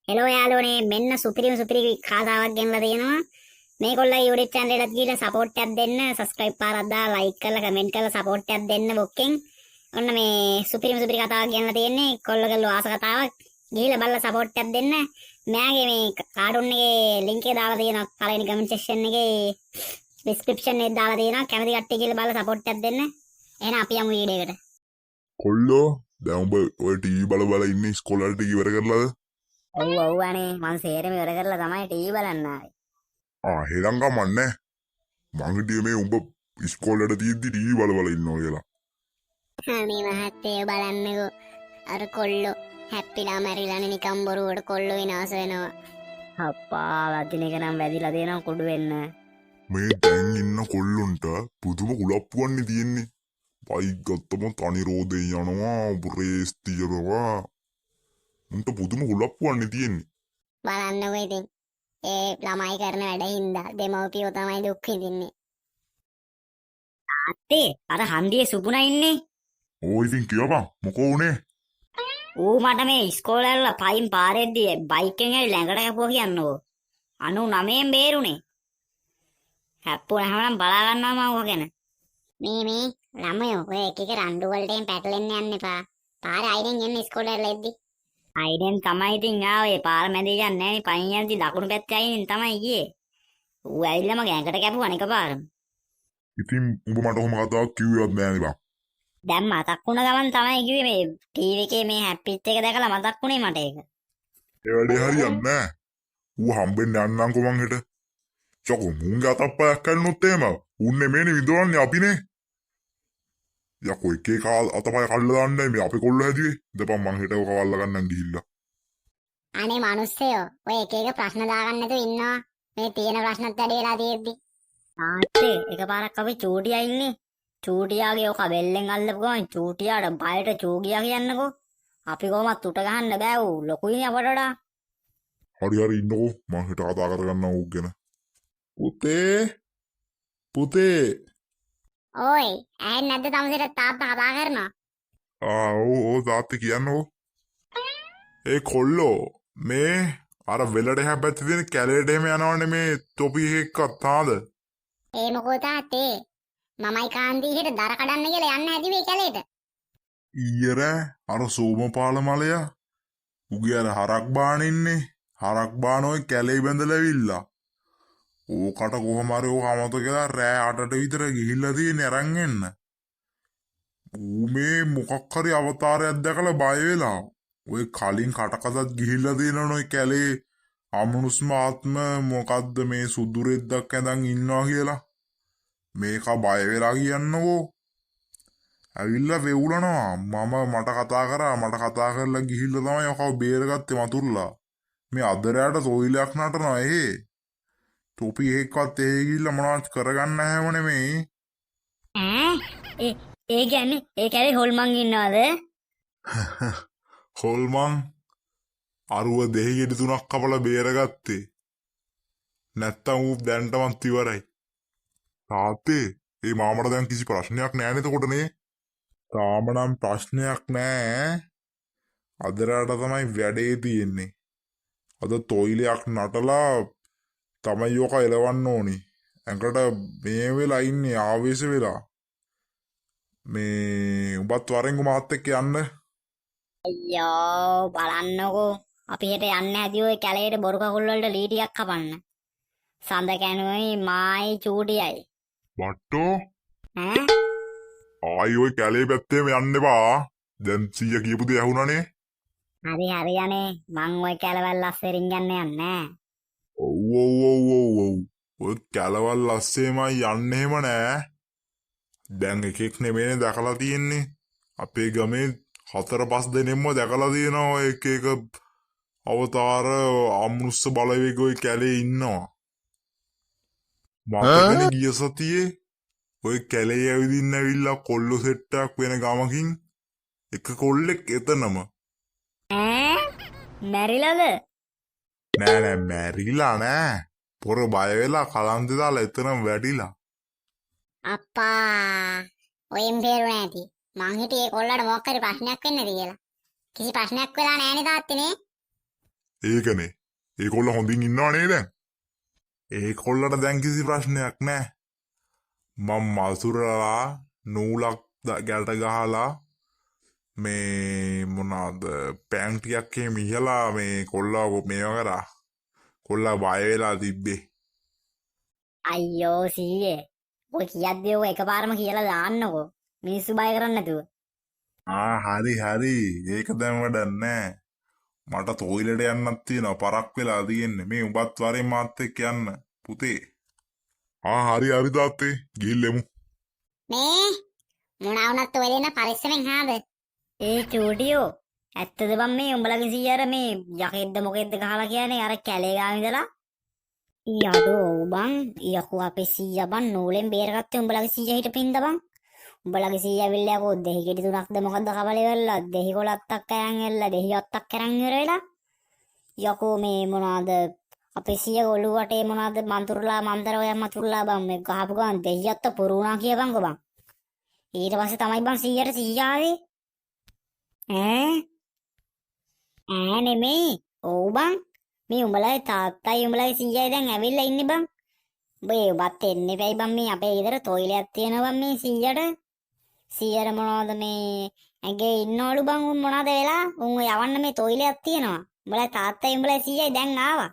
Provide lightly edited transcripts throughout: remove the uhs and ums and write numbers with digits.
Hello යාළුවනේ මෙන්න සුපිරි කතාවක් ගෙනලා තියෙනවා. මේගොල්ලෝ YouTube channel එකට ගිහලා support එකක් දෙන්න, subscribe පාරක් දාලා like කරලා comment කරලා support එකක් දෙන්න බොක්කෙන්. ඔන්න මේ සුපිරි කතාවක් ගෙනලා තියෙන්නේ. කොල්ලගල්ලෝ ආස කතාවක්. ගිහලා බලලා support එකක් දෙන්න. මෙයාගේ මේ cartoon එකේ link එක දාලා තියෙනවා. පළවෙනි comment section එකේ description එකේ දාලා තියෙනවා. කැමති කට්ටිය ගිහලා බලලා support එකක් දෙන්න. එහෙනම් අපි යමු වීඩියෝ එකට. කොල්ලෝ දැන් උඹ ඔය ටීවී බල ඉන්නේ ඉස්කෝලේ ටීවී ඉවර කරලාද? ඔව් අනේ මං සේරම ඉවර කරලා තමයි ටීවී බලන්න ආවේ. හෙලං ගමන්නේ. මං හිටියේ මේ උඹ ඉස්කෝලේට තියෙද්දි ටීවී බල ඉන්නවා කියලා. අනේ මහත්තයෝ බලන්නකෝ අර කොල්ලෝ හැප්පිලා මැරිලානේ නිකන් බොරුවට කොල්ලෝ විනාශ වෙනවා. අප්පා වදින එක නම් වැදිලා දෙනවා කුඩු වෙන්න. මේ දැන් ඉන්න කොල්ලොන්ට පුදුම කුලප්පුවන්නේ තියෙන්නේ. බයික් ගත්තම තනි රෝදේ යනවා රේස් තියනවා. උන්ට පුදුම කුලප්පුවන්නේ තියෙන්නේ. බලන්නකෝ ඉතින් ඒ ළමයි කරන වැඩ හින්දා දෙමව්පියෝ තමයි දුක් විඳින්නේ. තාත්තේ අර හන්දියේ සුබුණා ඉන්නේ. ඕ ඉතින් කියපන් මොකෝ උනේ? ඌ මට මේ ඉස්කෝලේ වල පයින් පාරෙද්දී බයික් එකෙන් ඇවිල්ලා ළඟට කැපුවා කියන්නකෝ. 99න් බේරුනේ. හැප්පුණාම නම් බලා ගන්නවා මම ඔය ගැන. මේ ළමයෝ ඔය එක රණ්ඩු වලටෙන් පැටලෙන්න යන්න එපා. පාර අයිනෙන් යන්න ඉස්කෝලේ වල එද්දි. අයිනෙන් තමයි ඉතින් ආවේ. පාර මැදේ යන්නේ නැහැ නේ. පයින් යද්දි දකුණු පැත්තේ අයිනෙන් තමයි ගියේ. ඌ ඇවිල්ලා මගේ ඇඟට කැපුවා එකපාරම. ඉතින් උඹ මට ඔහොම කතාවක් කිව්වත් නෑනේ බං. දැන් මතක් වුණ ගමන් තමයි කිව්වේ මේ ටීවී එකේ මේ හැප්පිච් එක දැකලා මතක් වුණේ මට ඒක. ඒ වැඩේ හරියන්නේ නෑ. ඌ හම්බෙන්න යන්නම්කෝ මං හෙට. චොකෝ මුංග අතප්පයක් කරනොත් එහෙම උන්නේ මේනේ විඳවන්නේ අපිනේ. යකෝ එකේ අතපය කල්ලා දාන්නයි මේ අපේ කොල්ල හැදුවේ. දපම් මං හෙට ඔක වල්ලා ගන්නම් ගිහිල්ලා. අනේ මිනිස්සයෝ ඔය එක ප්‍රශ්න දාගන්න නැතුව ඉන්නවා. මේ තියෙන ප්‍රශ්නත් වැඩි වෙලා තියෙද්දි. තාත්තේ එකපාරක් අපි චූටියා ඉන්නේ. චූටියාගේ ඔක බෙල්ලෙන් අල්ලපු ගමන් චූටියාට බයට චූගියා කියන්නකෝ. අපි කොහොමත් උට ගහන්න බෑ ඌ ලොකුයිනේ අපට වඩා. හරි ඉන්නකෝ මං හෙට කතා කරගන්නම් ඌ ගැන. පුතේ ඕයි ඇයි නැද්ද තමසෙට තාත්තා කතා කරනවා? ඔව් තාත්තේ කියන්නකෝ. ඒ කොල්ලෝ මේ අර වෙලට හැබැයි තියෙන කැලේට එහෙම යනවනේ මේ තොපි එකක් තාද? ඒ මොකෝ තාත්තේ මමයි කාන්ති හෙට දර කඩන්න කියලා යන්න ඇති මේ කැලේට. ඊයර අර සෝමපාල මලයා උගේ අර හරක් බාන ඉන්නේ. හරක් බාන ඔය කැලේ බැඳලා ඇවිල්ලා. ඕකට කොහොම හරි ඕක අමතක කරලා රෑ 8ට විතර ගිහිල්ලා තියෙන අරන් එන්න. ඌ මේ මොකක් හරි අවතාරයක් දැකලා බය වෙලා. ඔය කලින් කටකසත් ගිහිල්ලා තියෙනවනේ ඔය කැලේ අමනුෂ්ම ආත්ම මොකද්ද මේ සුදු රෙද්දක් ඇඳන් ඉන්නවා කියලා. මේක බය වෙලා කියන්නකෝ. ඇවිල්ලා වෙවුලනවා. මට කතා කරලා ගිහිල්ලා තමයි ඔකව බේරගත්තේ මතුරුලා. මේ අදරයට සොයිලයක් නටනවා එහෙ. තොපි එකක්වත් එහෙ ගිහිල්ලා මොනවත් කරගන්න හැම නෙමෙයි. ඒ කියන්නේ ඒ කැලේ හොල්මන් ඉන්නවද? හොල්මන් අරුව දෙහිගෙඩි 3ක් කපලා බේරගත්තේ. නැත්තම් ඌ දැන්ටමත් ඉවරයි. තාත්තේ ඒ මාමට දැන් කිසි ප්‍රශ්නයක් නෑ නේද කොටනේ? තාම නම් ප්‍රශ්නයක් නෑ. අදරට තමයි වැඩේ තියෙන්නේ. අද තොইলයක් නටලා තමයි යෝක එලවන්න ඕනි. ඇඟට මේ වෙලා ඉන්නේ ආවේශ වෙලා. මේ උඹත් වරෙන්ගු මාත් එක්ක යන්න. අයියෝ බලන්නකෝ අපි හෙට යන්න හැදී ඔය කැලේට බොරු කකුල් වලට ලී ටිකක් කපන්න. සඳ කැනුයි මායි චූටියයි. බට්ටෝ ආයි ඔය කැලේ පැත්තේම යන්න එපා. දැන් 100 කියපු දේ ඇහුණානේ. හරි අනේ මං ඔය කැලවල් අස්සෙරින් යන්න යන්නේ. ඔව්. ඔය කැලවල් අස්සේමයි යන්න එහෙම නෑ. දැන් එකෙක් නෙමෙයිනේ දැකලා තියෙන්නේ. අපේ ගමේ 4-5 දෙනෙක්ම දැකලා තියෙනවා ඔය එක අවතාර අමනුෂ්‍ය බලවේග ඔය කැලේ ඉන්නවා. මතකනේ ගිය සතියේ ඔය කැලේ ඇවිදින්න ඇවිල්ලා කොල්ලෝ සෙට්ටක් වෙන ගමකින් එක කොල්ලෙක් එතනම මැරිලාද? නෑ මැරිලා නෑ. පොර බය වෙලා කලන්ත දාලා එතනම වැටිලා. අප්පා ඔයෙන් බේරුණා ඇති. මං හිටියේ කොල්ලට මොකක් හරි ප්‍රශ්නයක් වෙන්නද කියලා. කිසි ප්‍රශ්නයක් වෙලා නෑනේ තාත්තනේ. ඒකනේ. ඒකොල්ල හොඳින් ඉන්නවනේ දැන්. ඒකොල්ලට දැන් කිසි ප්‍රශ්නයක් නෑ. මම මසුරලා නූලක් ගැට ගහලා මේ මොනවාද පෑන් ටිකක් එහෙම ඉහලා මේ කොල්ලා මේවා කරා. කොල්ලා බය වෙලා තිබ්බේ. අයියෝ සීයේ ඔය කියද්දී ඔය එකපාරම කියලා දාන්නකෝ මිනිස්සු බය කරන්නේ නැතුව. හරි. ඒක දැන් වැඩක් නෑ. මට තොයිලට යන්නත් තියෙනවා. පරක් වෙලා තියෙන්නේ. මේ උඹත් වරේ මාත් එක්ක යන්න පුතේ. හරි තාත්තේ. ගිහිල්ලෙමු. මේ මොනවා වුණත් ඔය දෙන්න පරිස්සමෙන් හාද. ඒ චූටියෝ ඇත්තද බං මේ උඹලගේ සීයාර මේ යකෙද්ද මොකෙද්ද ගහලා කියන්නේ අර කැලේ ගාව ඉඳලා යඩෝ බං යකෝ අපේ සීයා බං නූලෙන් බේරගත්තේ උඹලගේ සීයා හිටපින්ද බං උඹලගේ සීයා විල්ලා යකෝ දෙහි ගෙඩි තුනක්ද මොකද්ද කවලේ වෙලා දෙහි කොලත්තක් අරන් එල්ල දෙහි ඔත්තක් අරන් ඉවර වෙලා යකෝ මේ මොනවාද අපේ සීයා ඔළුව වටේ මොනවාද මන්තුරුලා මන්දර ඔය මතුරුලා බං මේ ගහපු ගමන් දෙහි ඔත්ත පුරුණා කියපන්කෝ බං ඊට පස්සේ තමයි බං සීයාට සීයා ආවේ නෙමෙයි ඔව් බං මේ උඹලයි තාත්තයි උඹලයි සීයයි දැන් ඇවිල්ලා ඉන්නේ බං උඹේ ඔබත් එන්නේ වෙයි බං මේ අපේ ගෙදර තොইলයක් තියෙනවා බං මේ සීයට මොනවද මේ ඇගේ ඉන්නවලු බං උන් මොනවද වෙලා උන් යවන්න මේ තොইলයක් තියෙනවා උඹලයි තාත්තයි උඹලයි සීයයි දැන් ආවා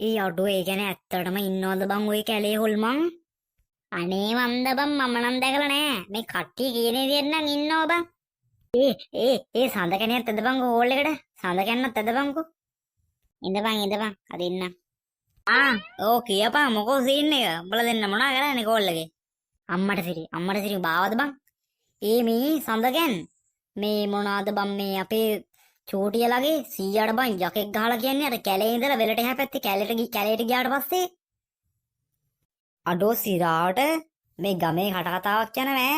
ඊ අඩෝ ඒ කියන්නේ ඇත්තටම ඉන්නවද බං ওই කැලේ හොල්මන් අනේ මන්ද බං මම නම් දැකලා නෑ මේ කට්ටිය කියන විදියට නම් ඉන්නව බං ඒ සඳ කැණියක් තද බං හෝල් එකට සඳ කැන්නක් තද බංකෝ ඉඳපන් අදින්න ඕ කියපන් මොකෝ සීන් එක උඹලා දෙන්න මොනා කරන්නේ කෝල් එකේ අම්මට සිරි බාවද බං මේ සඳකෙන් මේ මොනවාද බං මේ අපේ චූටියලගේ සීයාට බං යකෙක් ගහලා කියන්නේ අර කැලේ ඉඳලා වෙලට එහා පැත්තේ කැලේට ගියාට පස්සේ අඩෝ සිරාවට මේ ගමේ කතාවක් කියනවා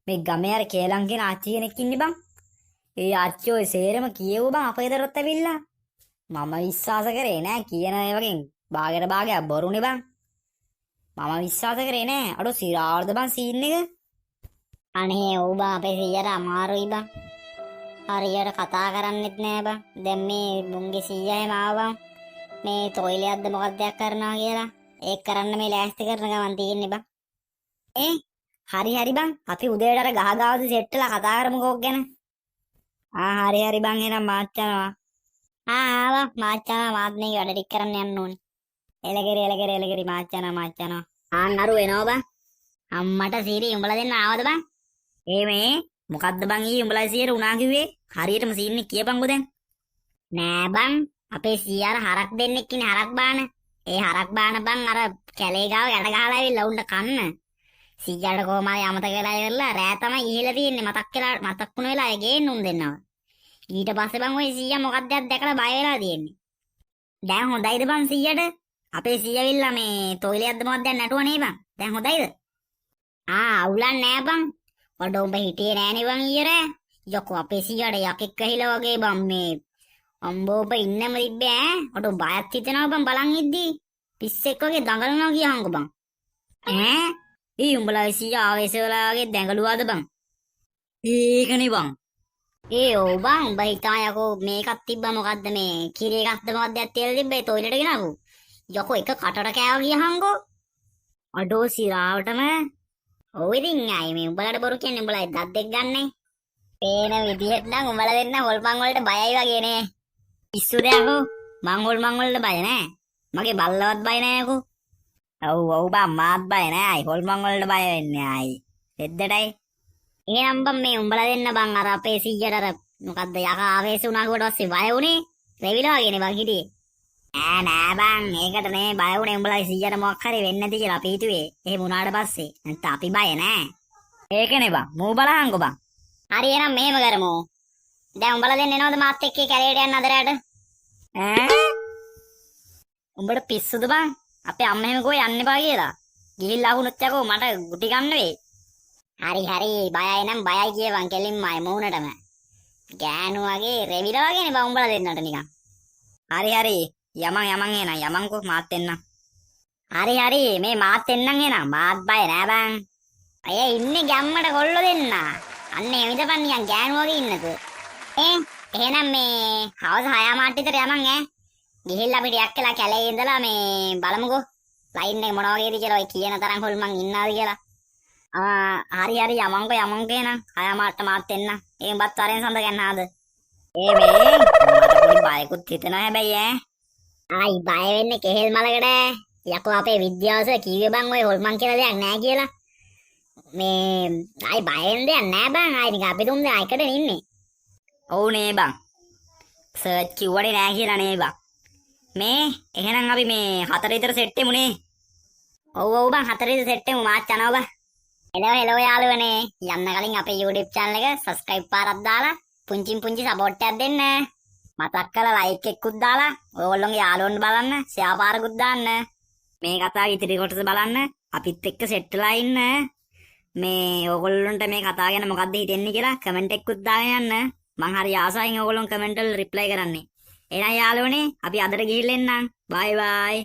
මේ ගමේ අර කේලම් කියන ආච්චි කෙනෙක් ඉන්නේ බං ඒ ආච්චි ඔය සේරම කියවුව බං අපේ දරොත් ඇවිල්ලා මම විශ්වාස කරේ නෑ කියන ඒ වගේ භාගයක් බොරුනේ බං මම විශ්වාස කරේ නෑ අඩෝ සිරාවර්ද බං සීන් එක අනේ ඔව් බං අපේ සීයාට අමාරුයි බං හරියට කතා කරන්නෙත් නෑ බං දැන් මේ මුංගේ සීයාම ආවා බං මේ තොইলයක්ද මොකක්ද කරනවා කියලා ඒක කරන්න මේ ලෑස්ති කරන ගමන් තියෙන්නේ බං හරි බං අපි උදේට අර ගහ ගාවද සෙට් වෙලා කතා කරමු කෝක් ගැන හරි බං එහෙනම් මාත් යනවා ආවා මාච්චානා මාත් මේ වැඩ ටික කරන්න යන්න ඕනේ. එලගෙරි මාච්චානා. අරු එනවා බං. අම්මට සීරි උඹලා දෙන්න ආවද බං? මේ මොකද්ද බං ඊ උඹලා සීර උනා කිව්වේ? හරියටම සීන් එක කියපන්කෝ දැන්. නෑ බං අපේ සීයාර හරක් දෙන්නෙක් ඉන්නේ හරක් බාන. ඒ හරක් බාන බං අර කැලේ ගාව යට ගහලා ඇවිල්ලා උන්ට කන්න. සීයාට කොහොම හරි අමතක වෙලා ඉවරලා රෑ තමයි ගිහිල්ලා තියෙන්නේ මතක් වුණ වෙලාවේ ගේන්න උන් දෙන්නවා. ඊට පස්සේ බං ඔය සීයා මොකක්ද දැකලා බය වෙලා තියෙන්නේ. දැන් හොඳයිද බං සීයාට? අපේ සීයා විල්ලා මේ තොইলයක්ද මොකක්ද දැන් නැටුවා නේ බං. දැන් හොඳයිද? අවුලක් නෑ බං. ඔඩ උඹ හිටියේ නෑනේ බං ඊයර. යකෝ අපේ සීයාට යකෙක් ඇහිලා වගේ බං මේ අම්බෝබ ඉන්නම තිබ්බේ ඈ. ඔඩ බයත් හිතෙනවා බං බලන් ඉද්දි. පිස්සෙක් වගේ දඟලනවා කියහන්කෝ බං. ඊ උඹලා සීයා ආවේශ වෙලා වගේ දැඟලුවාද බං? ඒකනේ බං. ඔව් බං උඹ හිතා යකෝ මේකක් තිබ්බා මොකද්ද මේ කිරි එකක්ද මොකද්ද ඇත්තේලා තිබ්බේ තොইলට ගෙනාවු යකෝ එක කටට කෑව ගියහන්කෝ අඩෝ සිරාවටම ඔව් ඉතින් ආයේ මේ උඹලට බොරු කියන්නේ උඹලා දත් දෙක ගන්නනේ පේන විදිහට නම් උඹලා දෙන්න හොල්පන් වලට බයයි වගේ නේ පිස්සුද යකෝ මං හොල්මන් වලට බය නෑ මගේ බල්ලවත් බය නෑ යකෝ ඔව් බං මාත් බය නෑ අයි හොල්මන් වලට බය වෙන්නේ අයි දෙද්දටයි එහෙනම් බං මේ උඹලා දෙන්න බං අර අපේ සීයට අර මොකද්ද යකා ආවේශ වුණා කොට පස්සේ බය වුණේ රෙවිලා වගේනේ බං හිටියේ නෑ බං ඒකට නේ බය වුණේ උඹලා සීයට මොකක් හරි වෙන්නේ නැති කියලා අපි හිතුවේ එහෙම වුණාට පස්සේ නැත්නම් අපි බය නෑ ඒකනේ බං මූ බලහන්කෝ බං හරි එහෙනම් මෙහෙම කරමු දැන් උඹලා දෙන්න එනවද මාත් එක්ක කැලේට යන්න අදරයට උඹට පිස්සුද බං අපේ අම්ම එහෙම කෝ යන්න එපා කියලා ගිහිල්ලා වුණොත් යකෝ මට ගුටි ගන්න වෙයි හරි බයයි නම් බයයි කියවන් කෙලින්මයි මූණටම ගෑනු වගේ රෙවිලා වගේනේ බං උඹලා දෙන්නට නිකන් හරි යමන් එන යමන්කෝ මාත් එන්න හරි මේ මාත් එන්නම් එන මාත් බය නෑ බං අය ඉන්නේ ගැම්මට කොල්ල දෙන්න අන්න එමිදපන් නිකන් ගෑනු වගේ ඉන්නකෝ එහෙනම් මේ හවස 6 මාට විතර යමන් ඈ. ගිහිල්ලා අපි ටිකක් වෙලා කැලේ ඉඳලා මේ බලමුකෝ. ලයින් එක මොන වගේද කියලා ඔය කියන තරම් හොල්මන් ඉන්නාද කියලා. හරි යමන්කෝ එහෙනම් 6 මාට මාත් එන්න. ඒකෙන් බත් වරෙන් සඳ ගන්නාද? මේ මට පොඩි බයකුත් හිතෙනවා හැබැයි ඈ. ආයි බය වෙන්නේ කෙහෙල් මලකට. යකෝ අපේ විද්‍යාවස කීවේ බං ඔය හොල්මන් කියලා දෙයක් නැහැ කියලා. මේ ආයි බය වෙන්න දෙයක් නැහැ බං. ආයි නිකන් අපි තුන් දෙනා එකට ඉන්නේ. ඔව් නේ බං. සර්ච් කිව්වනේ නෑ කියලා නේ බං. මේ එහෙනම් අපි මේ 4 විතර සෙට් එමුනේ. ඔව් බං 4 විතර සෙට් එමු මාත් යනවා බං. හෙලෝ යාළුවනේ. යන්න කලින් අපේ YouTube channel එක subscribe පාරක් දාලා පුංචි support එකක් දෙන්න. මතක් කරලා like එකකුත් දාලා ඔයගොල්ලෝගේ යාළුවන්ට බලන්න share පාරකුත් දාන්න. මේ කතාව ඉතිරි කොටස බලන්න අපිත් එක්ක සෙට් වෙලා ඉන්න. මේ ඔයගොල්ලන්ට මේ කතාව ගැන මොකද්ද හිතෙන්නේ කියලා කමෙන්ට් එකකුත් දාගෙන යන්න. මං හරි ආසයින් ඔයගොල්ලන් කමෙන්ට් වල රිප්ලයි කරන්නේ. එහෙනම් යාළුවනේ අපි අදට ගිහිල්ලා එන්නම්. බයි බයි.